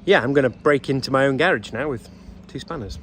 yeah, I'm going to break into my own garage now with 2 spanners.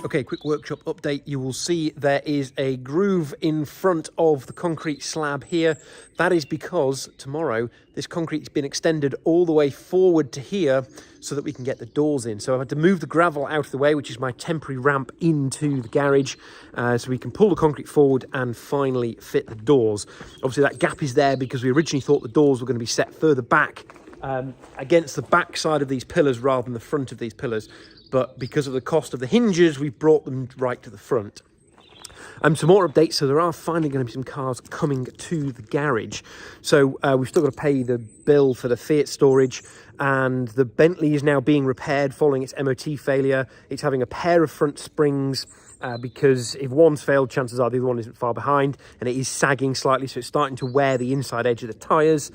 Okay, quick workshop update. You will see there is a groove in front of the concrete slab here. That is because tomorrow this concrete has been extended all the way forward to here so that we can get the doors in. So I've had to move the gravel out of the way, which is my temporary ramp into the garage, so we can pull the concrete forward and finally fit the doors. Obviously that gap is there because we originally thought the doors were going to be set further back against the back side of these pillars rather than the front of these pillars. But because of the cost of the hinges, we've brought them right to the front. Some more updates. So there are finally going to be some cars coming to the garage. So we've still got to pay the bill for the Fiat storage, and the Bentley is now being repaired following its MOT failure. It's having a pair of front springs because if one's failed, chances are the other one isn't far behind, and it is sagging slightly, so it's starting to wear the inside edge of the tyres.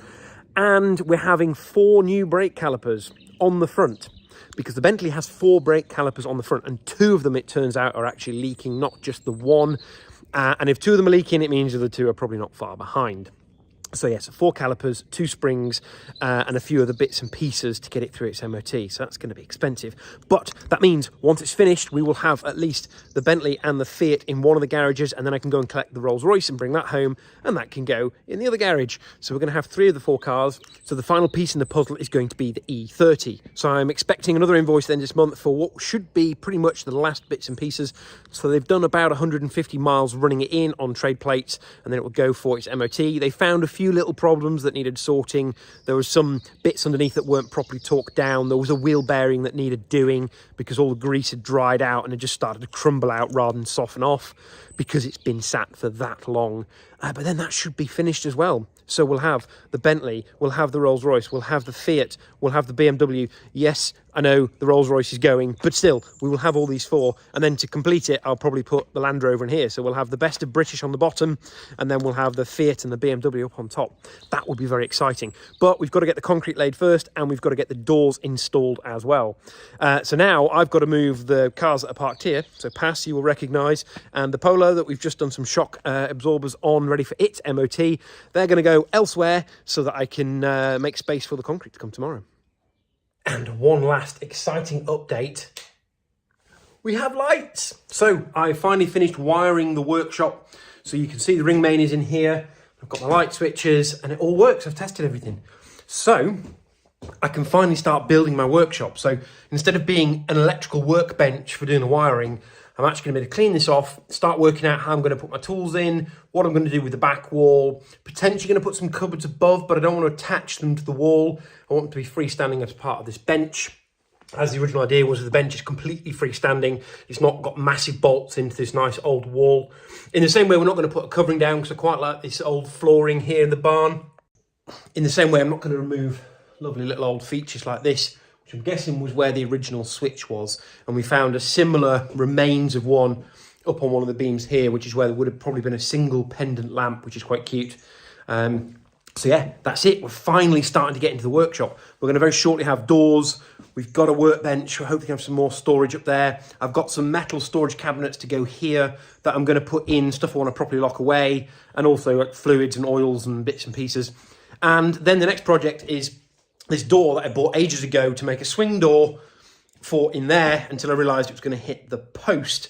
And we're having 4 new brake calipers on the front, because the Bentley has 4 brake calipers on the front, and 2 of them, it turns out, are actually leaking, not just the one. And if 2 of them are leaking, it means the other 2 are probably not far behind. So yes, 4 calipers, 2 springs, and a few other bits and pieces to get it through its MOT. So that's going to be expensive. But that means once it's finished, we will have at least the Bentley and the Fiat in one of the garages, and then I can go and collect the Rolls Royce and bring that home, and that can go in the other garage. So we're going to have 3 of the 4 cars. So the final piece in the puzzle is going to be the E30. So I'm expecting another invoice then this month for what should be pretty much the last bits and pieces. So they've done about 150 miles running it in on trade plates, and then it will go for its MOT. They found a few little problems that needed sorting. There was some bits underneath that weren't properly torqued down. There was a wheel bearing that needed doing because all the grease had dried out and it just started to crumble out rather than soften off because it's been sat for that long. But then that should be finished as well. So we'll have the Bentley, we'll have the Rolls Royce, we'll have the Fiat, we'll have the BMW. Yes, I know the Rolls Royce is going, but still, we will have all these 4. And then to complete it, I'll probably put the Land Rover in here. So we'll have the best of British on the bottom, and then we'll have the Fiat and the BMW up on top. That would be very exciting. But we've got to get the concrete laid first, and we've got to get the doors installed as well. So now I've got to move the cars that are parked here. So Pass, you will recognise, and the Polo that we've just done some shock absorbers on, ready for its MOT. They're going to go elsewhere so that I can make space for the concrete to come tomorrow. And one last exciting update. We have lights. So I finally finished wiring the workshop. So you can see the ring main is in here. I've got my light switches and it all works. I've tested everything. So I can finally start building my workshop. So instead of being an electrical workbench for doing the wiring, I'm actually going to be able to clean this off, start working out how I'm going to put my tools in, what I'm going to do with the back wall, potentially going to put some cupboards above, but I don't want to attach them to the wall. I want them to be freestanding as part of this bench. As the original idea was, the bench is completely freestanding. It's not got massive bolts into this nice old wall. In the same way, we're not going to put a covering down because I quite like this old flooring here in the barn. In the same way, I'm not going to remove lovely little old features like this, which I'm guessing was where the original switch was. And we found a similar remains of one up on one of the beams here, which is where there would have probably been a single pendant lamp, which is quite cute. So yeah, that's it. We're finally starting to get into the workshop. We're going to very shortly have doors. We've got a workbench. We're hoping to have some more storage up there. I've got some metal storage cabinets to go here that I'm going to put in stuff I want to properly lock away, and also like fluids and oils and bits and pieces. And then the next project is this door that I bought ages ago to make a swing door for in there, until I realised it was going to hit the post.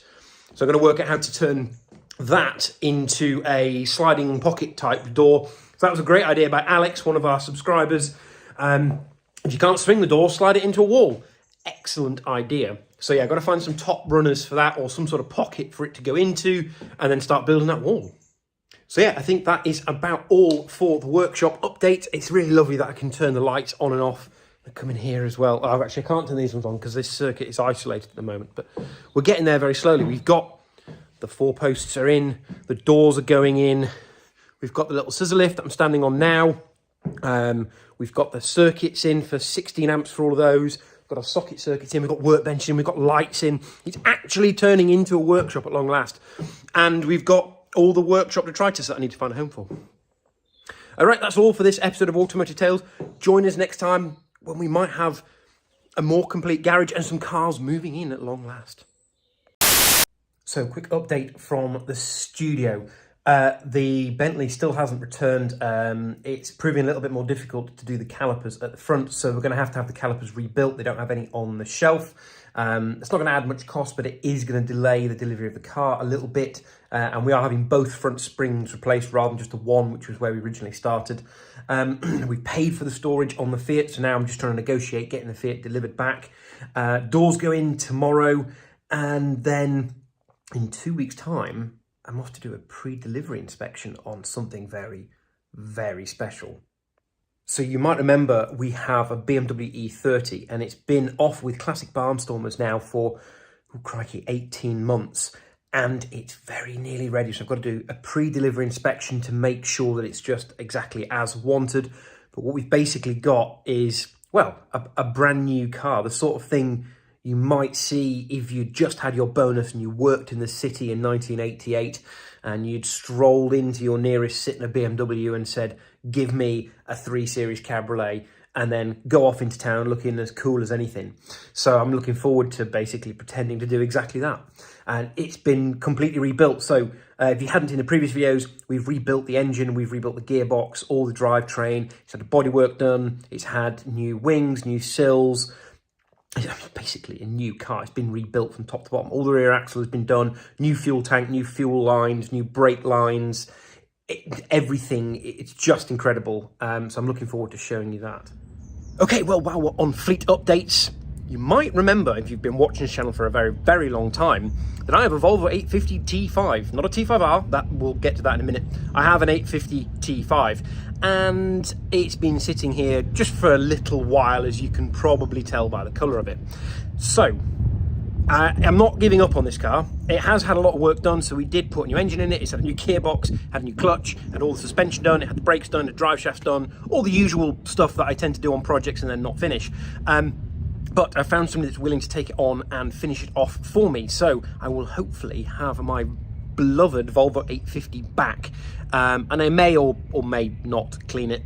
So I'm going to work out how to turn that into a sliding pocket type door. So that was a great idea by Alex, one of our subscribers. If you can't swing the door, slide it into a wall. Excellent idea. So yeah, I've got to find some top runners for that, or some sort of pocket for it to go into, and then start building that wall. So yeah, I think that is about all for the workshop update. It's really lovely that I can turn the lights on and off and come in here as well. Oh, actually, I can't turn these ones on because this circuit is isolated at the moment, but we're getting there very slowly. We've got the 4 posts are in, the doors are going in. We've got the little scissor lift that I'm standing on now. We've got the circuits in for 16 amps for all of those. We've got our socket circuits in, we've got workbench in, we've got lights in. It's actually turning into a workshop at long last. And we've got all the workshop detritus that I need to find a home for. All right, that's all for this episode of Automotive Tales. Join us next time when we might have a more complete garage and some cars moving in at long last. So, quick update from the studio. The Bentley still hasn't returned. It's proving a little bit more difficult to do the calipers at the front, so we're going to have the calipers rebuilt. They don't have any on the shelf. It's not going to add much cost, but it is going to delay the delivery of the car a little bit. And we are having both front springs replaced rather than just the one, which was where we originally started. We've paid for the storage on the Fiat, so now I'm just trying to negotiate getting the Fiat delivered back. Doors go in tomorrow, and then in 2 weeks' time, I'm off to do a pre-delivery inspection on something very, very special. So you might remember we have a BMW E30, and it's been off with classic barnstormers now for, oh crikey, 18 months. And it's very nearly ready. So I've got to do a pre-delivery inspection to make sure that it's just exactly as wanted. But what we've basically got is, well, a brand new car, the sort of thing you might see if you just had your bonus and you worked in the city in 1988 and you'd strolled into your nearest Sytner BMW and said, give me a 3 Series Cabriolet, and then go off into town looking as cool as anything. So I'm looking forward to basically pretending to do exactly that. And it's been completely rebuilt. So if you hadn't seen the previous videos, we've rebuilt the engine, we've rebuilt the gearbox, all the drivetrain. It's had the bodywork done. It's had new wings, new sills. It's basically a new car. It's been rebuilt from top to bottom. All the rear axle has been done. New fuel tank, new fuel lines, new brake lines. Everything. It's just incredible. So I'm looking forward to showing you that. Okay, well, while we're on fleet updates, you might remember, if you've been watching this channel for a very, very long time, that I have a Volvo 850 T5, not a T5R, we'll get to that in a minute. I have an 850 T5, and it's been sitting here just for a little while, as you can probably tell by the colour of it. So, I'm not giving up on this car. It has had a lot of work done, so we did put a new engine in it. It's had a new gearbox, had a new clutch, had all the suspension done, it had the brakes done, the drive shafts done, all the usual stuff that I tend to do on projects and then not finish. But I found somebody that's willing to take it on and finish it off for me. So I will hopefully have my beloved Volvo 850 back. And I may or may not clean it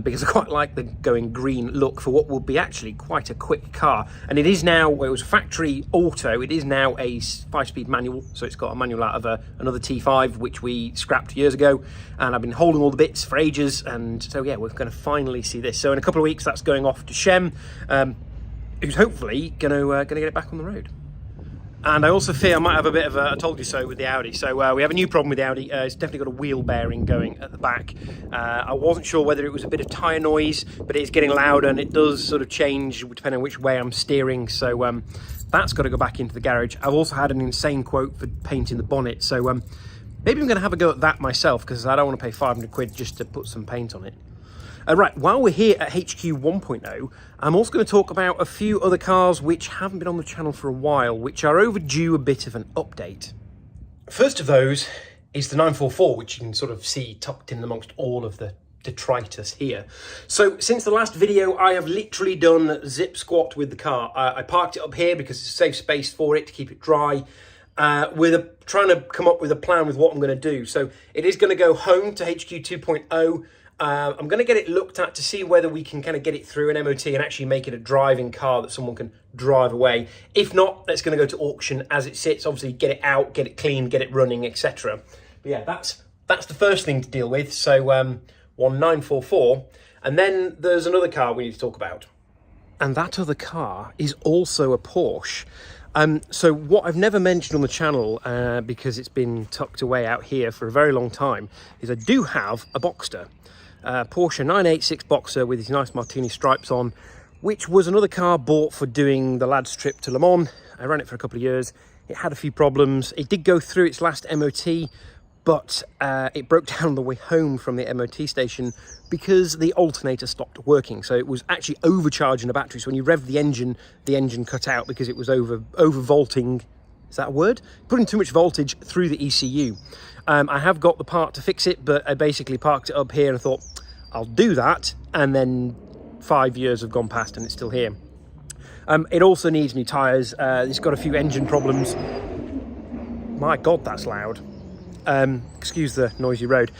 because I quite like the going green look for what will be actually quite a quick car. And it is now, well, it was factory auto, it is now a 5-speed manual. So it's got a manual out of another T5, which we scrapped years ago. And I've been holding all the bits for ages. And so, yeah, we're going to finally see this. So in a couple of weeks, that's going off to Shem. Who's hopefully going to get it back on the road. And I also fear I might have a bit of a I told you so with the Audi. So we have a new problem with the Audi. It's definitely got a wheel bearing going at the back. I wasn't sure whether it was a bit of tyre noise, but it's getting louder and it does sort of change depending on which way I'm steering. So that's got to go back into the garage. I've also had an insane quote for painting the bonnet. So maybe I'm going to have a go at that myself because I don't want to pay 500 quid just to put some paint on it. Right, while we're here at HQ 1.0, I'm also going to talk about a few other cars which haven't been on the channel for a while, which are overdue a bit of an update. First of those is the 944, which you can sort of see tucked in amongst all of the detritus here. So since the last video, I have literally done zip squat with the car. I parked it up here because it's a safe space for it to keep it dry. Trying to come up with a plan with what I'm going to do. So it is going to go home to HQ 2.0. I'm going to get it looked at to see whether we can kind of get it through an MOT and actually make it a driving car that someone can drive away. If not, it's going to go to auction as it sits. Obviously, get it out, get it clean, get it running, etc. But yeah, that's the first thing to deal with. So 1944, and then there's another car we need to talk about. And that other car is also a Porsche. So what I've never mentioned on the channel, because it's been tucked away out here for a very long time, is I do have a Boxster. Porsche 986 Boxster with these nice martini stripes on, which was another car bought for doing the lads trip to Le Mans. I ran it for a couple of years. It had a few problems. It did go through its last MOT, but it broke down on the way home from the MOT station because the alternator stopped working. So it was actually overcharging the battery. So when you rev the engine cut out because it was over volting. Is that a word? Putting too much voltage through the ECU. I have got the part to fix it, but I basically parked it up here and thought, I'll do that. And then 5 years have gone past and it's still here. It also needs new tyres. It's got a few engine problems. My God, that's loud. Excuse the noisy road.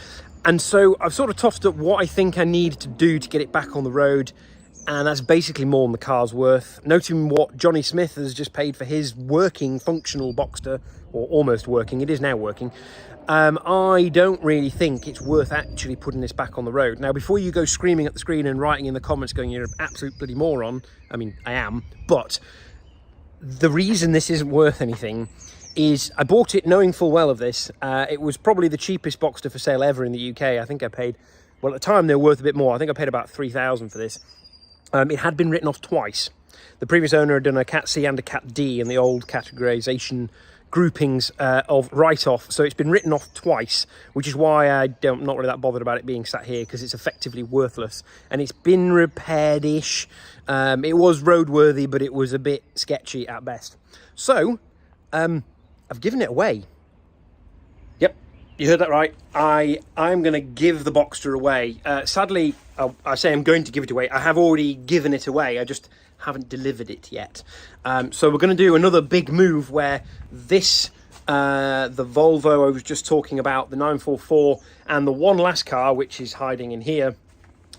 And so I've sort of tossed up what I think I need to do to get it back on the road. and that's basically more than the car's worth. Noting what Johnny Smith has just paid for his working, functional Boxster, or almost working, it is now working, I don't really think it's worth actually putting this back on the road. Now, before you go screaming at the screen and writing in the comments going, you're an absolute bloody moron, I mean, I am, but the reason this isn't worth anything is I bought it knowing full well of this. It was probably the cheapest Boxster for sale ever in the UK. I think I paid, well, at the time they were worth a bit more. I think I paid about 3,000 for this. It had been written off twice. The previous owner had done a Cat C and a Cat D in the old categorization groupings of write-off. So it's been written off twice, which is why I'm not really that bothered about it being sat here, because it's effectively worthless. And it's been repaired-ish. It was roadworthy, but it was a bit sketchy at best. So, I've given it away. Yep, you heard that right. I'm going to give the Boxster away. Sadly, I say I'm going to give it away. I have already given it away. I just haven't delivered it yet. So we're going to do another big move where this, the Volvo I was just talking about, the 944, and the one last car, which is hiding in here,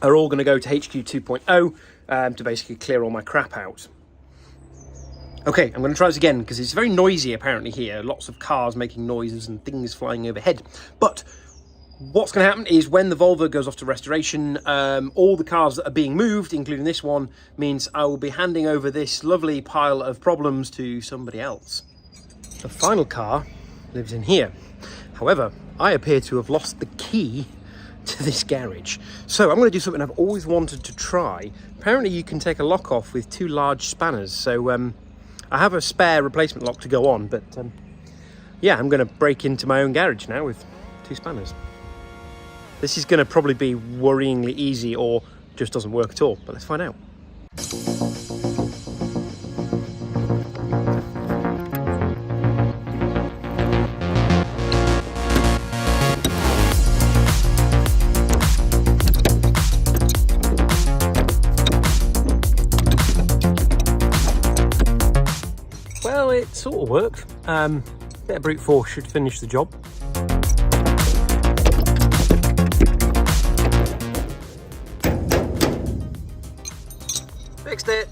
are all going to go to HQ 2.0 to basically clear all my crap out. Okay, I'm going to try this again because it's very noisy apparently here. Lots of cars making noises and things flying overhead. But what's going to happen is when the Volvo goes off to restoration, all the cars that are being moved, including this one, means I will be handing over this lovely pile of problems to somebody else. The final car lives in here. However, I appear to have lost the key to this garage. So I'm going to do something I've always wanted to try. Apparently you can take a lock off with two large spanners. So I have a spare replacement lock to go on, but yeah, I'm going to break into my own garage now with two spanners. This is going to probably be worryingly easy or just doesn't work at all, but let's find out. Well, it sort of worked. Bit of brute force should finish the job. Fixed it.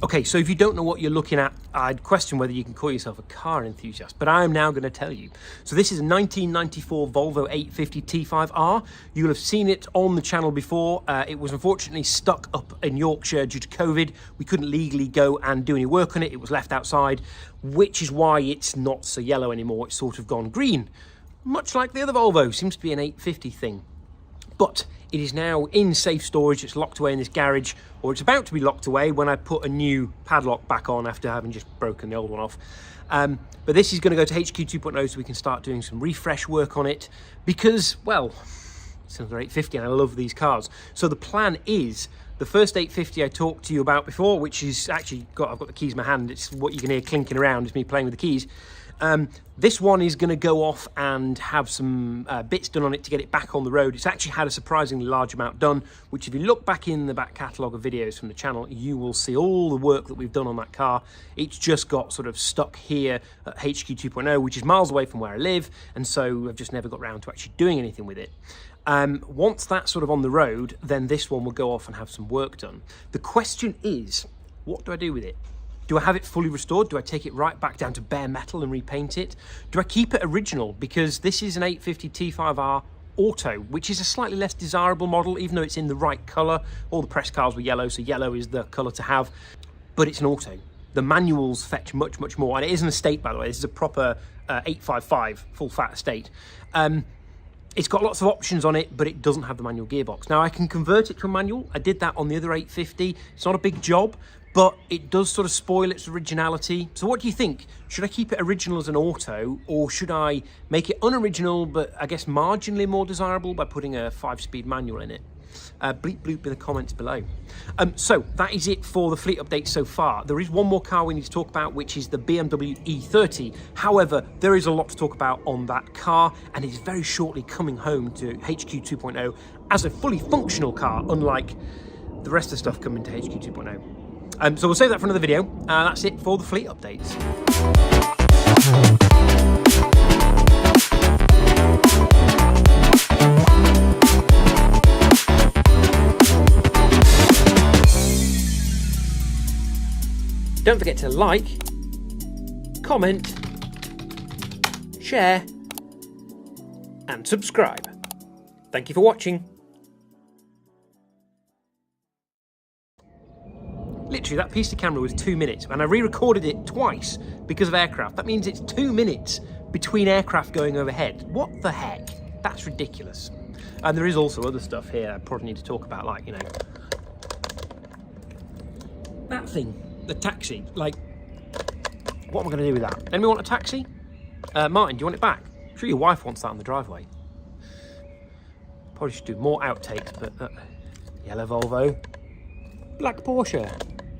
Okay, so if you don't know what you're looking at, I'd question whether you can call yourself a car enthusiast, but I am now going to tell you. So this is a 1994 Volvo 850 T5R. You'll have seen it on the channel before. It was unfortunately stuck up in Yorkshire due to COVID. We couldn't legally go and do any work on it. It was left outside, which is why it's not so yellow anymore. It's sort of gone green, much like the other Volvo. Seems to be an 850 thing. But it is now in safe storage. It's locked away in this garage, or it's about to be locked away when I put a new padlock back on after having just broken the old one off. But this is going to go to HQ 2.0 so we can start doing some refresh work on it because, well, it's another 850 and I love these cars. So the plan is the first 850 I talked to you about before, which is actually, I've got the keys in my hand. It's what you can hear clinking around. It's me playing with the keys. This one is going to go off and have some bits done on it to get it back on the road. It's actually had a surprisingly large amount done, which if you look back in the back catalogue of videos from the channel, you will see all the work that we've done on that car. It's just got sort of stuck here at HQ 2.0, which is miles away from where I live, and so I've just never got around to actually doing anything with it. Once that's sort of on the road, then this one will go off and have some work done. The question is, what do I do with it? Do I have it fully restored? Do I take it right back down to bare metal and repaint it? Do I keep it original? Because this is an 850 T5R Auto, which is a slightly less desirable model, even though it's in the right colour. All the press cars were yellow, so yellow is the colour to have. But it's an auto. The manuals fetch much, much more. And it is an estate, by the way. This is a proper 855 full fat estate. It's got lots of options on it, but it doesn't have the manual gearbox. Now, I can convert it to a manual. I did that on the other 850. It's not a big job, but it does sort of spoil its originality. So what do you think? Should I keep it original as an auto, or should I make it unoriginal, but I guess marginally more desirable by putting a 5-speed manual in it? Bleep bloop in the comments below. So that is it for the fleet update so far. There is one more car we need to talk about, which is the BMW E30. However, there is a lot to talk about on that car, and it's very shortly coming home to HQ 2.0 as a fully functional car, unlike the rest of the stuff coming to HQ 2.0. So we'll save that for another video. That's it for the fleet updates. Don't forget to like, comment, share, and subscribe. Thank you for watching. Literally, that piece of camera was 2 minutes, and I re-recorded it twice because of aircraft. That means it's 2 minutes between aircraft going overhead. What the heck? That's ridiculous. And there is also other stuff here I probably need to talk about, like, you know, that thing, the taxi. Like, what am I going to do with that? Anyone want a taxi? Martin, do you want it back? I'm sure your wife wants that on the driveway. Probably should do more outtakes, but yellow Volvo, black Porsche.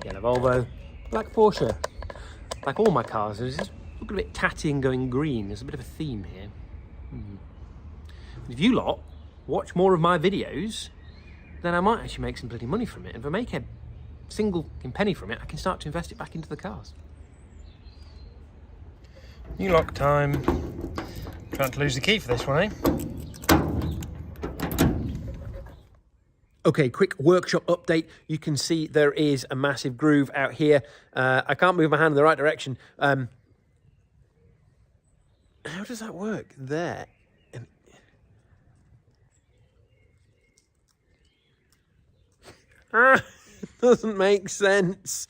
Yellow Volvo, black Porsche. Like all my cars, it's just looking a bit tatty and going green. There's a bit of a theme here. If you lot watch more of my videos, then I might actually make some bloody money from it. If I make a single penny from it, I can start to invest it back into the cars. New lock time. Trying to lose the key for this one, eh? Okay, quick workshop update. You can see there is a massive groove out here. I can't move my hand in the right direction. How does that work? There. Doesn't make sense.